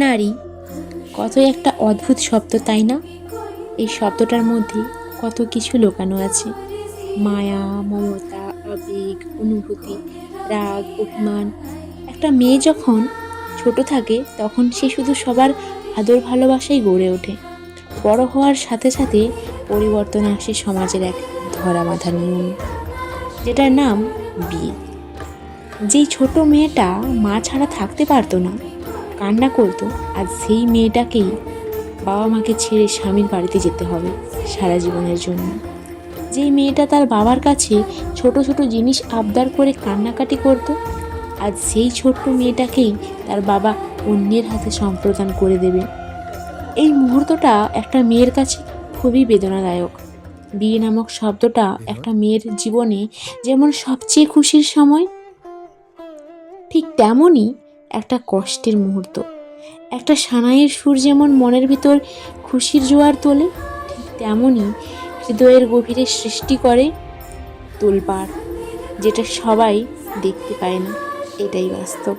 নারী কতই একটা অদ্ভুত শব্দ, তাই না? এই শব্দটার মধ্যে কত কিছু লুকানো আছে। মায়া, মমতা, আবেগ, অনুভূতি, রাগ, অভিমান। একটা মেয়ে যখন ছোট থাকে তখন সে শুধু সবার আদর ভালোবাসাই গড়ে ওঠে। বড় হওয়ার সাথে সাথে পরিবর্তন আসে সমাজের এক ধরা বাঁধা নিয়মে, যেটার নাম বিয়ে। যেই ছোট মেয়েটা মা ছাড়া থাকতে পারতো না, কান্না করতো, আজ সেই মেয়েটাকেই বাবা মাকে ছেড়ে স্বামীর বাড়িতে যেতে হবে সারা জীবনের জন্য। যেই মেয়েটা তার বাবার কাছে ছোট ছোট জিনিস আবদার করে কান্নাকাটি করতো, আজ সেই ছোট্ট মেয়েটাকেই তার বাবা অন্যের হাতে সম্প্রদান করে দেবে। এই মুহূর্তটা একটা মেয়ের কাছে খুবই বেদনাদায়ক। বিয়ে নামক শব্দটা একটা মেয়ের জীবনে যেমন সবচেয়ে খুশির সময়, ঠিক তেমনই একটা কষ্টের মুহূর্ত। একটা সানাইয়ের সুর যেমন মনের ভিতর খুশির জোয়ার তোলে, ঠিক তেমনই হৃদয়ের গভীরে সৃষ্টি করে তোলপাড়, যেটা সবাই দেখতে পায় না। এটাই বাস্তব।